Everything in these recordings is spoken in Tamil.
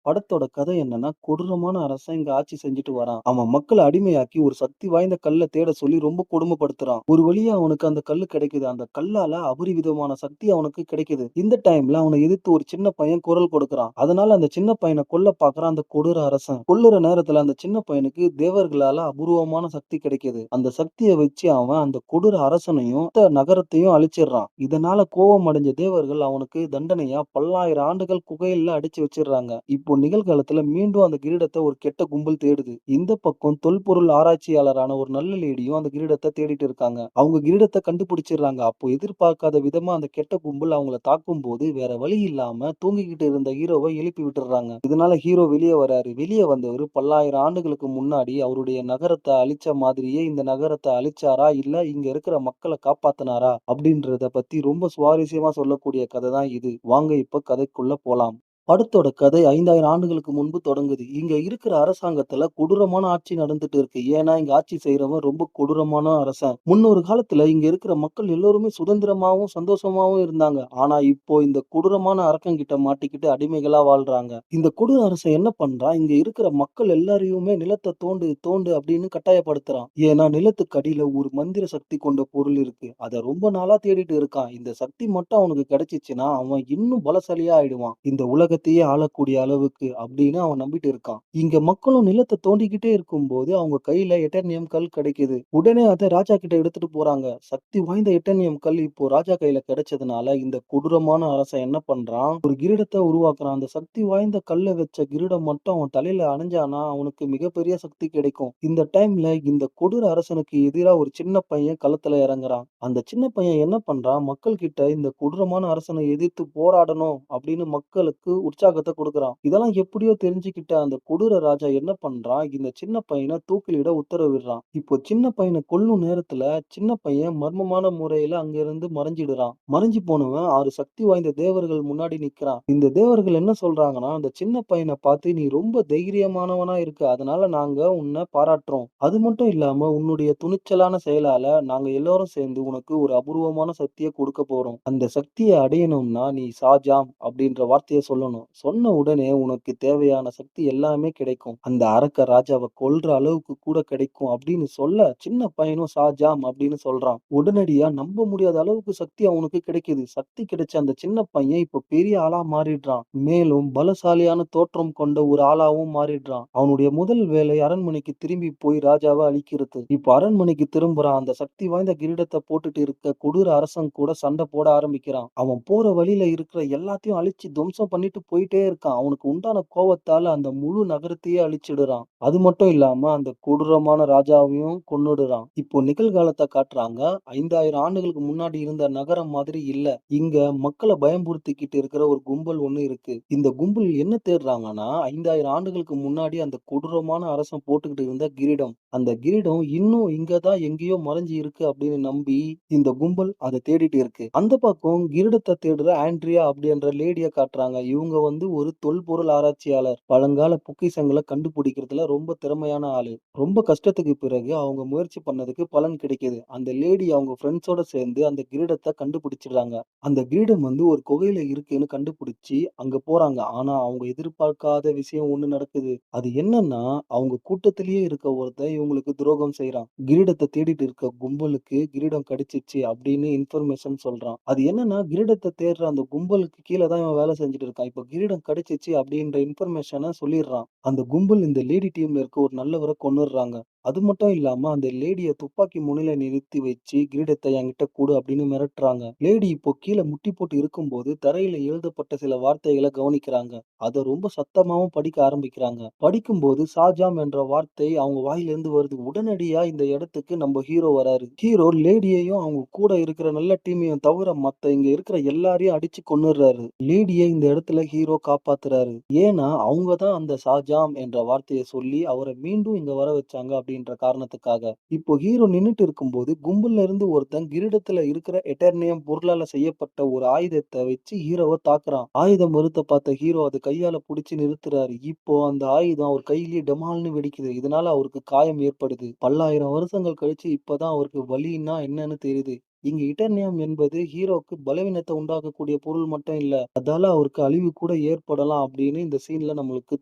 படத்தோட கதை என்னன்னா, கொடூரமான அரசன் இங்க ஆட்சி செஞ்சுட்டு வரான். அவன் மக்கள அடிமையாக்கி ஒரு சக்தி வாய்ந்த கல்ல தேட சொல்லி ரொம்ப கொடுமைப்படுத்துறான். ஒரு வழியா அவனுக்கு அந்த கல்லு கிடைக்குது. அந்த கல்லால அபரிவிதமான சக்தி அவனுக்கு கிடைக்குது. இந்த டைம்ல அவன எதிர்த்து ஒரு சின்ன பையன் குரல் கொடுக்குறான். அதனால அந்த சின்ன பையன கொல்ல பார்க்குறான் அந்த கொடூர அரசன். கொல்லுற நேரத்துல அந்த சின்ன பையனுக்கு தேவர்களால அபூர்வமான சக்தி கிடைக்குது. அந்த சக்திய வச்சு அவன் அந்த கொடூர அரசனையும், மொத்த நகரத்தையும் அழிச்சிடுறான். இதனால கோபம் அடைஞ்ச தேவர்கள் அவனுக்கு தண்டனையா பல்லாயிரம் ஆண்டுகள் குகையில அடைச்சு வச்சிடுறாங்க. இப்போ நிகழ்காலத்துல மீண்டும் அந்த கிரீடத்த ஒரு கெட்ட கும்பல் தேடுது. இந்த பக்கம் தொல்பொருள் ஆராய்ச்சியாளரான ஒரு நல்ல லேடியும் அந்த கிரீடத்த தேடிட்டு இருக்காங்க. அவங்க கிரீடத்த கண்டுபிடிச்சிடுறாங்க. அப்போ எதிர்பார்க்காத விதமா அந்த கெட்ட கும்பல் அவங்கள தாக்கும்போது வேற வழி இல்லாம தூங்கிக்கிட்டு இருந்த ஹீரோவை எழுப்பி விட்டுடுறாங்க. இதனால ஹீரோ வெளியே வராரு. வெளியே வந்தவர் பல்லாயிரம் ஆண்டுகளுக்கு முன்னாடி அவருடைய நகரத்த அழிச்ச மாதிரியே இந்த நகரத்த அழிச்சாரா? இல்ல இங்க இருக்கிற மக்கள காப்பாத்துனாரா? அப்படின்றத பத்தி ரொம்ப சுவாரஸ்யமா சொல்லக்கூடிய கதை தான் இது. வாங்க இப்ப கதைக்குள்ள போலாம். படத்தோட கதை 5000 ஆண்டுகளுக்கு முன்பு தொடங்குது. இங்க இருக்கிற அரசாங்கத்துல கொடூரமான ஆட்சி நடந்துட்டு இருக்கு. ஏன்னா, இங்க ஆட்சி செய்றவன் ரொம்ப கொடூரமான அரசன். முன்னொரு காலத்துல இங்க இருக்கிற மக்கள் எல்லோருமே சுதந்திரமாவும், சந்தோஷமாவும் இருந்தாங்க. ஆனா, இப்போ இந்த கொடூரமான அரக்கன்கிட்ட மாட்டிக்கிட்டு அடிமைகளா வாழ்றாங்க. இந்த கொடூர அரசன் என்ன பண்றான்? இங்க இருக்கிற மக்கள் எல்லாரையுமே நிலத்த தோண்டு, தோண்டு அப்படின்னு கட்டாயப்படுத்துறான். ஏன்னா, நிலத்துக்கு அடியில ஒரு மந்திர சக்தி கொண்ட பொருள் இருக்கு. அத ரொம்ப நாளா தேடிட்டு இருக்கான். இந்த சக்தி மட்டும் அவனுக்கு கிடைச்சுச்சுன்னா, அவன் இன்னும் பலசாலியா ஆயிடுவான். இந்த உலகத்தையே ஆளக்கூடிய அளவுக்கு அப்படின்னு அவன் நம்பிட்டு இருக்கான். இங்க மக்களும் நிலத்த தோண்டிக்கிட்டே இருக்கும்போது அவங்க கையில எட்டர்னியம் கல் கிடைக்குது. உடனே அத ராஜா கிட்ட எடுத்துட்டு போறாங்க. சக்தி வாய்ந்த எட்டர்னியம் கல் இப்போ ராஜா கையில கிடைச்சதுனால இந்த கொடூரமான அரசன் என்ன பண்றான்? ஒரு கிரீடத்த உருவாக்குறான். அந்த சக்தி வாய்ந்த கல்ல வச்ச கிரீடம் மட்டும் அவன் தலையில அணிஞ்சானா அவனுக்கு மிகப்பெரிய சக்தி கிடைக்கும். இந்த டைம்ல இந்த கொடூர அரசனுக்கு எதிரா ஒரு சின்ன பையன் களத்துல இறங்குறான். அந்த சின்ன பையன் என்ன பண்றான்? மக்கள் கிட்ட இந்த கொடூரமான அரசனை எதிர்த்து போராடணும் அப்படின்னு மக்களுக்கு உற்சாகத்த குடுக்குறான். இதெல்லாம் எப்படியோ தெரிஞ்சுக்கிட்ட அந்த கொடூர ராஜா என்ன பண்றான்? இந்த சின்ன பையன தூக்கிலிட உத்தரவிடுறான். இப்போ சின்ன பையன கொல்லும் நேரத்துல சின்ன பையன் மர்மமான முறையில அங்கிருந்து மறைஞ்சிடுறான். மறைஞ்சு போனவன் 6 சக்தி வாய்ந்த தேவர்கள் முன்னாடி நிக்கிறான். இந்த தேவர்கள் என்ன சொல்றாங்கன்னா, அந்த சின்ன பையன பார்த்து நீ ரொம்ப தைரியமானவனா இருக்க. அதனால நாங்க உன்னை பாராட்டுறோம். அது மட்டும் இல்லாம உன்னுடைய துணிச்சலான செயலால நாங்க எல்லாரும் சேர்ந்து உனக்கு ஒரு அபூர்வமான சக்திய கொடுக்க போறோம். அந்த சக்திய அடையணும்னா நீ ஷாஜாம் அப்படின்ற வார்த்தைய சொல்லணும். சொன்ன உடனே உனக்கு தேவையான சக்தி எல்லாமே கிடைக்கும். அந்த அரக்க ராஜாவ கொல்ற அளவுக்கு கூட கிடைக்கும் அப்படின்னு சொல்ல, சின்ன பையனும் ஷாஜாம் அப்படின்னு சொல்றான். உடனடியா நம்ப முடியாத அளவுக்கு சக்தி அவனுக்கு கிடைக்குது. சக்தி கிடைச்ச அந்த சின்ன பையன் இப்ப பெரிய ஆளா மாறிடுறான். மேலும் பலசாலியான தோற்றம் கொண்ட ஒரு ஆளாவும் மாறிடுறான். அவனுடைய முதல் வேலை அரண்மனைக்கு திரும்பி போய் ராஜாவ அழிக்கிறது. இப்ப அரண்மனைக்கு திரும்புறான். அந்த சக்தி வாய்ந்த கிரீடத்த போட்டுட்டு இருக்க கொடூர அரசன் கூட சண்டை போட ஆரம்பிக்கிறான். அவன் போற வழியில இருக்கிற எல்லாத்தையும் அழிச்சு துவம்சம் பண்ணிட்டு போயிட்டே இருக்கான். அவனுக்கு உண்டான கோவத்தால அந்த முழு நகரத்தையே அழிச்சிடுறான். அது மட்டும் இல்லாம அந்த கொடூரமான ராஜாவையும் கொன்னுடுறான். இப்போ நிகழ்காலத்த காட்டுறாங்க. 5000 ஆண்டுகளுக்கு முன்னாடி இருந்த நகரம் மாதிரி இல்ல. இங்க மக்கள பயம்புறுத்திக்கிட்டு இருக்கிற ஒரு கும்பல் ஒண்ணு இருக்கு. இந்த கும்பல் என்ன தேடுறாங்கன்னா, 5000 ஆண்டுகளுக்கு முன்னாடி அந்த கொடூரமான அரசன் போட்டுக்கிட்டு இருந்த கிரீடம். அந்த கிரீடம் இன்னும் இங்க தான் எங்கேயோ மறைஞ்சு இருக்கு அப்படின்னு நம்பி இந்த கும்பல் அத தேடிட்டு இருக்கு. அந்த பக்கம் கிரீடத்த தேடுற ஆண்ட்ரியா அப்படின்ற லேடிய காட்டுறாங்க. இவங்க வந்து ஒரு தொல்பொருள் ஆராய்ச்சியாளர். பழங்கால பொக்கிஷங்கள கண்டுபிடிக்கிறதுல ரொம்ப திறமையான ஆளு. ரொம்ப கஷ்டத்துக்கு பிறகு அவங்க முயற்சி பண்ணதுக்கு பலன் கிடைக்குது. அந்த லேடி அவங்க ஃப்ரெண்ட்ஸோட சேர்ந்து அந்த கிரீடத்த கண்டுபிடிச்சிடுறாங்க. அந்த கிரீடம் வந்து ஒரு குகையில இருக்குன்னு கண்டுபிடிச்சு அங்க போறாங்க. ஆனா அவங்க எதிர்பார்க்காத விஷயம் ஒண்ணு நடக்குது. அது என்னன்னா, அவங்க கூட்டத்திலேயே இருக்க ஒருத்தன் இவங்களுக்கு துரோகம் செய்றான். கிரீடத்த தேடிட்டு இருக்க கும்பலுக்கு கிரீடம் கிடைச்சிச்சு அப்படின்னு இன்ஃபர்மேஷன் சொல்றான். அது என்னன்னா, கிரீடத்த தேடுற அந்த கும்பலுக்கு கீழ தான் இவன் வேலை செஞ்சுட்டு இருக்கான். இப்ப கிரீடம் கிடைச்சிச்சு அப்படின்ற இன்ஃபர்மேஷன சொல்லிடுறான். அந்த கும்பல் இந்த லேடி டீம்ல இருக்க ஒரு நல்லவர கொன்னுடுறாங்க. அது மட்டும் இல்லாம அந்த லேடிய துப்பாக்கி முனையில நிறுத்தி வச்சு கிரீடத்த என்கிட்ட குடு அப்படின்னு மிரட்டுறாங்க. லேடி இப்போ கீழ முட்டி போட்டு இருக்கும்போது தரையில எழுதப்பட்ட சில வார்த்தைகள கவனிக்கிறாங்க. அத ரொம்ப சத்தமாவும் படிக்க ஆரம்பிக்கிறாங்க. படிக்கும்போது ஷாஜாம் என்ற வார்த்தை அவங்க வாயிலிருந்து வருது. உடனடியா இந்த இடத்துக்கு நம்ம ஹீரோ வராரு. ஹீரோ லேடியையும் அவங்க கூட இருக்கிற நல்ல டீமையும் தவிர மத்த இங்க இருக்கிற எல்லாரையும் அடிச்சு கொன்னுடுறாரு. லேடிய இந்த இடத்துல ஹீரோ காப்பாத்துறாரு. ஏன்னா அவங்க தான் அந்த ஷாஜாம் என்ற வார்த்தைய சொல்லி அவர மீண்டும் இங்க வர வச்சாங்க அப்படின்ற காரணத்துக்காக. இப்போ ஹீரோ நின்னுட்டு இருக்கும்போது கும்பல்ல இருந்து ஒருத்தன் கிரீடத்துல இருக்கிற எட்டர்னியம் பொருளால செய்யப்பட்ட ஒரு ஆயுதத்த வச்சு ஹீரோவ தாக்குறான். ஆயுதம் வருத்த பார்த்த ஹீரோ அத கையால புடிச்சு நிறுத்துறாரு. இப்போ அந்த ஆயுதம் அவர் கையிலேயே டமால்னு வெடிக்குது. இதனால அவருக்கு காயம் ஏற்படுது. பல்லாயிரம் வருஷங்கள் கழிச்சு இப்பதான் அவருக்கு வலின்னா என்னன்னு தெரியுது. இங்க இட்டர்னியம் என்பது ஹீரோக்கு பலவீனத்த உண்டாக்கக்கூடிய பொருள் மட்டும் இல்ல. அதால அவருக்கு அழிவு கூட ஏற்படலாம் அப்படின்னு இந்த சீன்ல நம்மளுக்கு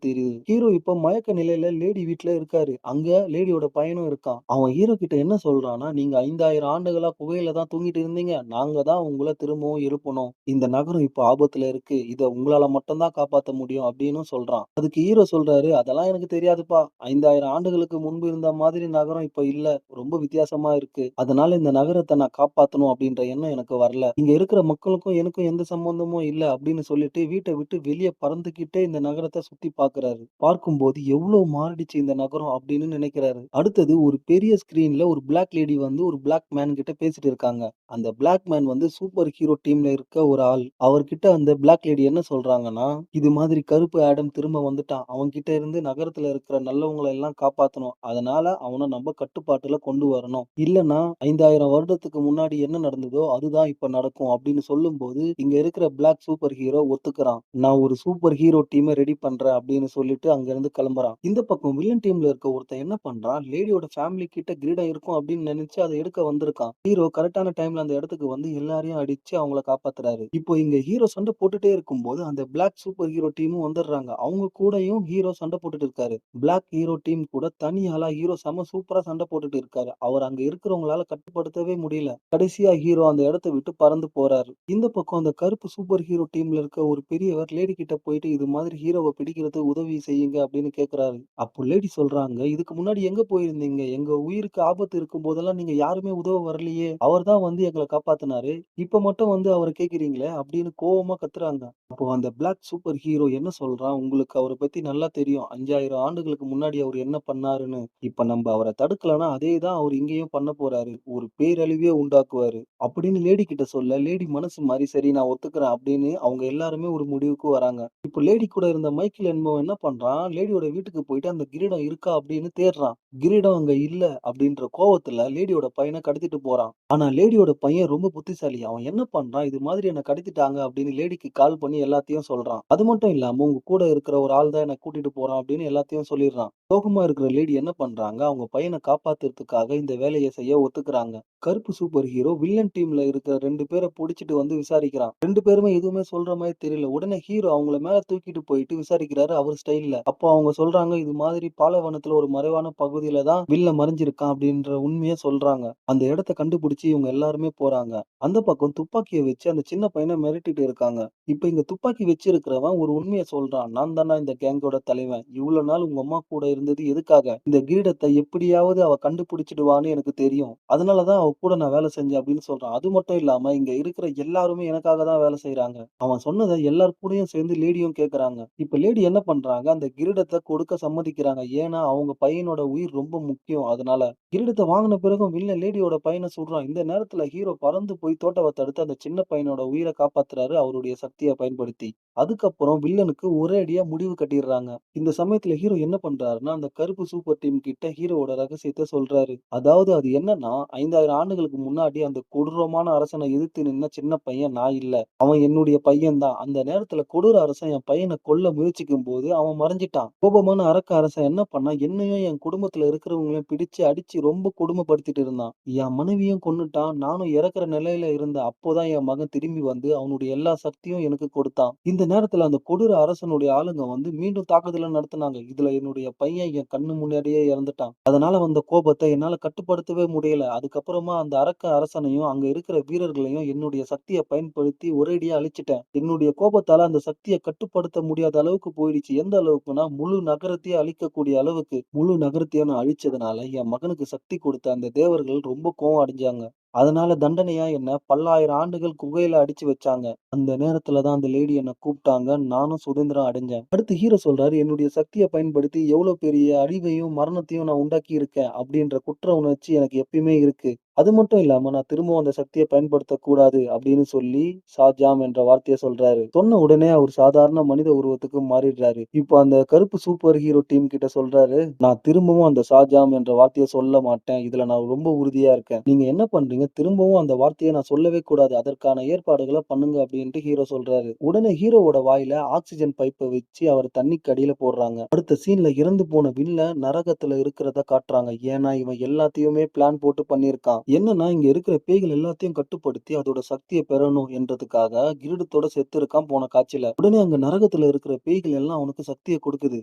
தெரியுது. ஹீரோ இப்ப மயக்க நிலையில லேடி வீட்ல இருக்காரு. அங்க லேடியோட பையனும் இருக்கான். அவன் ஹீரோ கிட்ட என்ன சொல்றான்னா, "நீங்க 5000 ஆண்டுகளா குகையில தான் தூங்கிட்டு இருந்தீங்க. நாங்க தான் உங்கள திரும்பவும் எழுப்பணும். இந்த நகரம் இப்ப ஆபத்துல இருக்கு. இத உங்களால மட்டும் தான் காப்பாத்த முடியும்." அப்படின்னு சொல்றான். அதுக்கு ஹீரோ சொல்றாரு, "அதெல்லாம் எனக்கு தெரியாதுப்பா. 5000 ஆண்டுகளுக்கு முன்பு இருந்த மாதிரி நகரம் இப்ப இல்ல. ரொம்ப வித்தியாசமா இருக்கு. அதனால இந்த நகரத்த நான் காப்பாத்தணும் அப்படின்ற எண்ணம் எனக்கு வரல. இங்க இருக்கிற மக்களுக்கும் எனக்கும் எந்த சம்பந்தமும் இல்ல." அப்படின்னு சொல்லிட்டு வீட்ட விட்டு வெளிய பறந்துகிட்டே இந்த நகரத்த சுத்தி பார்க்குறாரு. பார்க்கும்போது எவ்வளவு மாறிடுச்சு இந்த நகரம் அப்படின்னு நினைக்கிறாரு. அடுத்தது ஒரு பெரிய ஸ்கிரீன்ல ஒரு பிளாக் லேடி வந்து ஒரு பிளாக் மேன் கிட்ட பேசிட்டு இருக்காங்க. அந்த பிளாக் மேன் வந்து சூப்பர் ஹீரோ டீம்ல இருக்க ஒரு ஆள். அவர்கிட்ட அந்த பிளாக் லேடி என்ன சொல்றாங்கன்னா, "இது மாதிரி கருப்பு ஆடம் திரும்ப வந்துட்டான். அவன்கிட்ட இருந்து நகரத்துல இருக்கிற நல்லவங்கள எல்லாம் காப்பாத்தணும். அதனால அவன நம்ம கட்டுப்பாட்டுல கொண்டு வரணும். இல்லன்னா 5000 வருடத்துக்கு முன்னாடி என்ன நடந்ததோ அதுதான் இப்ப நடக்கும்." அப்படின்னு சொல்லும்போது, இங்க இருக்கிற பிளாக் சூப்பர் ஹீரோ ஒத்துக்கிறான். "நான் ஒரு சூப்பர் ஹீரோ டீம ரெடி பண்றேன்." அப்படின்னு சொல்லிட்டு அங்கிருந்து கிளம்புறான். இந்த பக்கம் வில்லன் டீம்ல இருக்க ஒருத்தன் என்ன பண்றான், லேடியோட ஃபேமிலி கிட்ட கிரீடம் இருக்கும் அப்படின்னு நினைச்சு அத எடுக்க வந்திருக்கான். ஹீரோ கரெக்ட்டான டைம்ல அந்த இடத்துக்கு வந்து எல்லாரையும் அடிச்சு அவங்கள காப்பாத்துறாரு. இப்போ இங்க ஹீரோ சண்டை போட்டுட்டே இருக்கும்போது அந்த பிளாக் சூப்பர் ஹீரோ டீமும் வந்துடுறாங்க. அவங்க கூடயும் ஹீரோ சண்டை போட்டுட்டு இருக்காரு. பிளாக் ஹீரோ டீம் கூட தனி ஆளா ஹீரோ செம சூப்பரா சண்டை போட்டுட்டு இருக்காரு. அவர் அங்க இருக்கிறவங்களால கட்டுப்படுத்தவே முடியல. கடைசியா ஹீரோ அந்த இடத்த விட்டு பறந்து போறாரு. இந்த பக்கம் அந்த கருப்பு சூப்பர் ஹீரோ டீம்ல இருக்க ஒரு பெரியவர் லேடி கிட்ட போயிட்டு இது மாதிரி ஹீரோவ பிடிக்கிறதுக்கு உதவி செய்யுங்க அப்படின்னு கேட்கிறாரு. அப்போ லேடி சொல்றாங்க, "இதுக்கு முன்னாடி எங்க போயிருந்தீங்க? எங்க உயிருக்கு ஆபத்து இருக்கும்போதெல்லாம் நீங்க யாருமே உதவ வரலையே. அவர் தான் வந்து எங்கள காப்பாத்துனாரு. இப்ப மட்டும் வந்து அவர கேட்கிறீங்களே!" அப்படின்னு கோவமா கத்துறாங்க. அப்போ அந்த பிளாக் சூப்பர் ஹீரோ என்ன சொல்றான், "உங்களுக்கு அவர பத்தி நல்லா தெரியும். 5000 ஆண்டுகளுக்கு முன்னாடி அவரு என்ன பண்ணாருன்னு. இப்ப நம்ப அவர தடுக்கலன்னா, அதே தான் அவரு இங்கேயும் பண்ண போறாரு. ஒரு பேரழிவே உண்டாக்குவாரு." அப்படின்னு லேடி கிட்ட சொல்ல, லேடி மனசு மாறி, "சரி நான் ஒத்துக்கிறேன்." அப்படின்னு அவங்க எல்லாருமே ஒரு முடிவுக்கு வராங்க. இப்போ லேடி கூட இருந்த மைக்கேல் என்பவன் என்ன பண்றான், லேடியோட வீட்டுக்கு போயிட்டு அந்த கிரீடம் இருக்கா அப்படின்னு தேடுறான். கிரீடம் அங்க இல்ல அப்படின்ற கோவத்துல லேடியோட பையன கடத்திட்டு போறான். ஆனா லேடியோட பையன் ரொம்ப புத்திசாலி. அவன் என்ன பண்றான், "இது மாதிரி என்ன கடத்திட்டாங்க." அப்படின்னு லேடிக்கு கால் பண்ணி எல்லாத்தையும் சொல்றான். அது மட்டும் இல்லாம, "உங்க கூட இருக்கிற ஒரு ஆள் தான் என்ன கூட்டிட்டு போறான்." அப்படின்னு எல்லாத்தையும் சொல்லிடுறான். சோகமா இருக்கிற லேடி என்ன பண்றாங்க, அவங்க பையன காப்பாத்துறதுக்காக இந்த வேலைய செய்ய ஒத்துக்குறாங்க. கருப்பு சூப்பர் ஹீரோ வில்லன் டீம்ல இருக்கிற 2 பேர புடிச்சிட்டு வந்து விசாரிக்கிறான். 2 பேருமே எதுவுமே சொல்ற மாரி தெரியல. உடனே ஹீரோ அவங்கள மேல தூக்கிட்டு போயிட்டு விசாரிக்கிறாரு அவர் ஸ்டைல்ல. அப்போ அவங்க சொல்றாங்க, "இது மாதிரி பாலைவனத்துல ஒரு மறைவான பகுதியில தான் வில்லன் மறைஞ்சிருக்கான்." அப்படின்ற உண்மைய சொல்றாங்க. அந்த இடத்த கண்டுபிடிச்சு இவங்க எல்லாருமே போறாங்க. அந்த பக்கம் துப்பாக்கிய வச்சு அந்த சின்ன பையன மிரட்டிட்டு இருக்காங்க. இப்ப இங்க துப்பாக்கி வச்சிருக்கிறவன் ஒரு உண்மைய சொல்றான். "நான் தான்டா இந்த கேங்கோட தலைவன். இவ்வளவு நாள் உங்க அம்மா கூட இருந்தது எதுக்காக? இந்த கிரீடத்த எப்படியாவது அவ கண்டுபிடிச்சிடுவான்னு எனக்கு தெரியும். அதனால தான் அவ கூட நான் வேலை செஞ்சேன்." அப்படின்னு சொல்றான். அது மட்டும் இல்லாம இங்க இருக்கிற எல்லாருமே எனக்காக தான் வேலை செய்றாங்க. அவன் சொன்னத எல்லார் கூடயும் சேர்ந்து லேடியும் கேட்கறாங்க. இப்ப லேடி என்ன பண்றாங்க, அந்த கிரீடத்த கொடுக்க சம்மதிக்கிறாங்க. ஏன்னா அவங்க பையனோட உயிர் ரொம்ப முக்கியம். அதனால கிரீடத்த வாங்குன பிறகும் வில்லன் லேடியோட பையன சுடுறான். இந்த நேரத்துல ஹீரோ பறந்து போய் தோட்டாவ தடுத்து அந்த சின்ன பையனோட உயிர காப்பாத்துறாரு அவருடைய சக்திய பயன்படுத்தி. அதுக்கப்புறம் வில்லனுக்கு ஒரே அடியா முடிவு கட்டிர்றாங்க. இந்த சமயத்துல ஹீரோ என்ன பண்றாருன்னா, அந்த கருப்பு சூப்பர் டீம் கிட்ட ஹீரோவோட ரகசியத்த சொல்றாரு. அதாவது அது என்னன்னா, 5000 ஆண்டுகளுக்கு முன்னாடி அந்த கொடூரமான அரசன எதிர்த்து நின்ன சின்ன பையன் நான் இல்ல. அவன் என்னுடைய பையன் தான். அந்த நேரத்துல கொடூர அரசன் என் பையன கொல்ல முயற்சிக்கும்போது அவன் மறைஞ்சிட்டான். கோபமான அரக்க அரசன் என்ன பண்ணான், என்னையும் என் குடும்பத்துல இருக்கிறவங்களையும் பிடிச்சு அடிச்சு ரொம்ப கொடுமைப்படுத்திட்டு இருந்தான். என் மனைவியும் கொன்னுட்டான். நானும் இறக்குற நிலையில இருந்தேன். அப்போதான் என் மகன் திரும்பி வந்து அவனுடைய எல்லா சக்தியும் எனக்கு கொடுத்தான். இந்த நேரத்துல அந்த கொடூர அரசனுடைய ஆளுங்க வந்து மீண்டும் தாக்குதல நடத்துனாங்க. இதுல என்னுடைய பையன் என் கண்ணு முன்னாடியே இறந்துட்டான். அதனால வந்த கோபத்த என்னால கட்டுப்படுத்தவே முடியல. அதுக்கப்புறமா அந்த அரக்க அரசனையும், அங்க இருக்கிற வீரர்களையும் என்னுடைய சக்திய பயன்படுத்தி ஒரேடியா அழிச்சுட்டேன். என்னுடைய கோபத்தால அந்த சக்திய கட்டுப்படுத்த முடியாத அளவுக்கு போயிடுச்சு. எந்த அளவுக்குன்னா, முழு நகரத்தையே அழிக்கக்கூடிய அளவுக்கு முழு நகரத்தையும் நான் அழிச்சதுனால, என் மகனுக்கு சக்தி கொடுத்த அந்த தேவர்கள் ரொம்ப கோவம் அடைஞ்சாங்க. அதனால தண்டனையா என்ன பல்லாயிரம் ஆண்டுகள் குகையில அடைச்சு வச்சாங்க. அந்த நேரத்துல தான் அந்த லேடி என்ன கூப்பிட்டாங்க. நானும் சுதந்திரம் அடைஞ்சேன். அடுத்து ஹீரோ சொல்றாரு, "என்னுடைய சக்திய பயன்படுத்தி எவ்வளோ பெரிய அழிவையும், மரணத்தையும் நான் உண்டாக்கி இருக்கேன். அப்படின்ற குற்ற உணர்ச்சி எனக்கு எப்பயுமே இருக்கு. அது மட்டும் இல்லாம நான் திரும்பவும் அந்த சக்திய பயன்படுத்தக் கூடாது." அப்படின்னு சொல்லி ஷாஜாம் என்ற வார்த்தைய சொல்றாரு. சொன்ன உடனே அவர் சாதாரண மனித உருவத்துக்கு மாறிடுறாரு. இப்போ அந்த கருப்பு சூப்பர் ஹீரோ டீம் கிட்ட சொல்றாரு, "நான் திரும்பவும் அந்த ஷாஜாம் என்ற வார்த்தைய சொல்ல மாட்டேன். இதுல நான் ரொம்ப உறுதியா இருக்கேன். நீங்க என்ன பண்றீங்க? திரும்பவும் அந்த வார்த்தைய நான் சொல்லவே கூடாது. அதற்கான ஏற்பாடுகள பண்ணுங்க." அப்படின்ட்டு ஹீரோ சொல்றாரு. உடனே ஹீரோவோட வாயில ஆக்ஸிஜன் பைப்ப வச்சு அவர தண்ணிக்கு அடியில போடுறாங்க. அடுத்த சீன்ல இறந்து போன வில்லன் நரகத்துல இருக்கிறத காட்டுறாங்க. ஏன்னா இவன் எல்லாத்தையுமே பிளான் போட்டு பண்ணியிருக்கான். சொல்றான். என்னன்னா, இங்க இருக்கிற பேய்கள் எல்லாத்தையும் கட்டுப்படுத்தி அதோட சக்திய பெறணும் என்றதுக்காக கிரீடத்தோட செத்து இருக்கான் போன காட்சியில. உடனே அங்க நரகத்துல இருக்கிற பேய்கள் எல்லாம் அவனுக்கு சக்திய கொடுக்குது.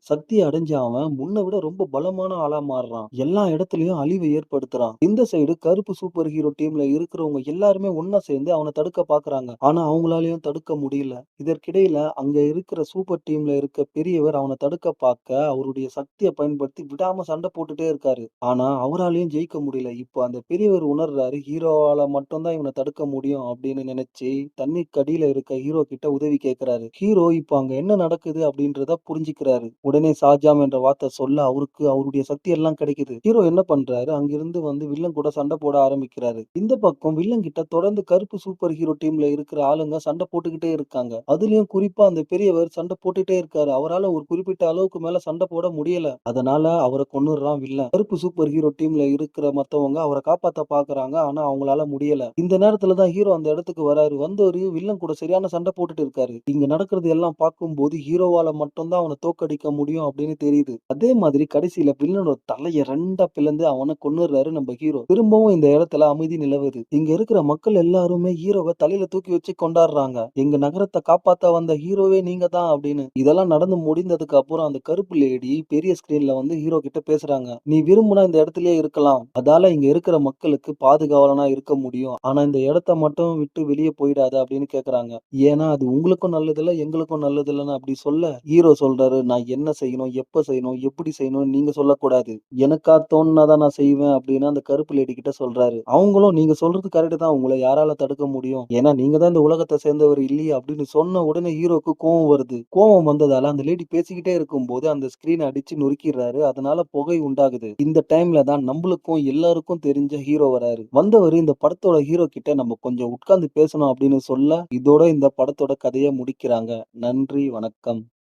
சக்திய அடைஞ்ச அவன் முன்ன விட ரொம்ப பலமான ஆளா மாறுறான். எல்லா இடத்துலயும் அழிவை ஏற்படுத்துறான். இந்த சைடு கருப்பு சூப்பர் ஹீரோ டீம்ல இருக்கிறவங்க எல்லாருமே ஒண்ணா சேர்ந்து அவன தடுக்க பாக்குறாங்க. ஆனா அவங்களாலயும் தடுக்க முடியல. இதற்கிடையில அங்க இருக்கிற சூப்பர் டீம்ல இருக்க பெரியவர் அவன தடுக்க பாக்க அவருடைய சக்திய பயன்படுத்தி விடாம சண்டை போட்டுட்டே இருக்காரு. ஆனா அவராலயும் ஜெயிக்க முடியல. இப்போ அந்த பெரியவர் உணர்றாரு, ஹீரோவால மட்டும் தான் இவன தடுக்க முடியும் அப்படின்னு நினைச்சு தண்ணிக்கு அடியில இருக்க ஹீரோ கிட்ட உதவி கேட்கிறாரு. ஹீரோ இப்ப அங்க என்ன நடக்குது அப்படின்றத புரிஞ்சுக்கிறாரு. உடனே ஷாஜாம் என்ற வார்த்தை சொல்ல அவருக்கு அவருடைய சக்தி எல்லாம் கிடைக்குது. ஹீரோ என்ன பண்றாரு, அங்கிருந்து வந்து வில்லன் கூட சண்டை போட ஆரம்பிக்கிறாரு. இந்த பக்கம் வில்லன் கிட்ட தொடர்ந்து கருப்பு சூப்பர் ஹீரோ டீம்ல இருக்கிற ஆளுங்க சண்டை போட்டுக்கிட்டே இருக்காங்க. அதுலயும் குறிப்பா அந்த பெரியவர் சண்டை போட்டுட்டே இருக்காரு. அவரால ஒரு குறிப்பிட்ட அளவுக்கு மேல சண்டை போட முடியல. அதனால அவர கொன்னுடுறான் வில்லன். கருப்பு சூப்பர் ஹீரோ டீம்ல இருக்கிற மத்தவங்க அவர காப்பாத்த பாக்குறாங்க. ஆனா அவங்களால முடியல. இந்த நேரத்துல தான் ஹீரோ அந்த இடத்துக்கு வராரு. வந்தவரு வில்லன் கூட சரியான சண்டை போட்டுட்டு இருக்காரு. இங்க நடக்கிறது எல்லாம் பார்க்கும்போது ஹீரோவால மட்டும் தான் அவன தோற்கடிக்க முடியும் அப்படின்னு தெரியுது. அதே மாதிரி கடைசியில வில்லனோட தலைய 2ஆ பிளந்து அவன கொன்னுடுறாரு நம்ம ஹீரோ. திரும்பவும் இந்த இடத்துல அமைதி நிலவுது. இங்க இருக்கிற மக்கள் எல்லாருமே ஹீரோவ தலையில தூக்கி வச்சு கொண்டாடுறாங்க. எங்க நகரத்த காப்பாத்த வந்த ஹீரோவே நீங்க தான் அப்படின்னு. இதெல்லாம் நடந்து முடிந்ததுக்கு அப்புறம் அந்த கருப்பு லேடி பெரிய ஸ்கிரீன்ல வந்து ஹீரோ கிட்ட பேசுறாங்க. நீ விரும்புனா இந்த இடத்திலேயே இருக்கலாம். அதால இங்க இருக்கிற மக்களுக்கு பாதுகாவலனா இருக்க முடியும். ஆனா இந்த இடத்த மட்டும் விட்டு வெளியே போயிடாத அப்படின்னு கேக்குறாங்க. ஏன்னா அது உங்களுக்கும் நல்லதில்ல, எங்களுக்கும் நல்லதில்லன்னு அப்படி சொல்ல, ஹீரோ சொல்றாரு, நான் என்ன செய்யணும், எப்ப செய்யணும், எப்படி செய்யணும்னு நீங்க சொல்லக்கூடாது. எனக்கா தோணுனா தான் நான் செய்வேன் அப்படின்னு அந்த கருப்பு லேடி கிட்ட சொல்றாரு. அவங்களும் நீங்க சொல்றது கரெக்ட் தான். உங்கள யாரால தடுக்க முடியும்? ஏன்னா நீங்க தான் இந்த உலகத்த சேர்ந்தவர் இல்லையே அப்படின்னு சொன்ன உடனே ஹீரோக்கு கோவம் வருது. கோவம் வந்ததால அந்த லேடி பேசிக்கிட்டே இருக்கும்போது அந்த ஸ்கிரீன அடிச்சு நொறுக்கிறாரு. அதனால புகை உண்டாகுது. இந்த டைம்ல தான் நம்பளுக்கும் எல்லாருக்கும் தெரிஞ்ச ஹீரோ வராரு. வந்தவரு இந்த படத்தோட ஹீரோ கிட்ட நம்ம கொஞ்சம் உட்கார்ந்து பேசணும் அப்படின்னு சொல்ல, இதோட இந்த படத்தோட கதைய முடிக்கிறாங்க. நன்றி, வணக்கம்.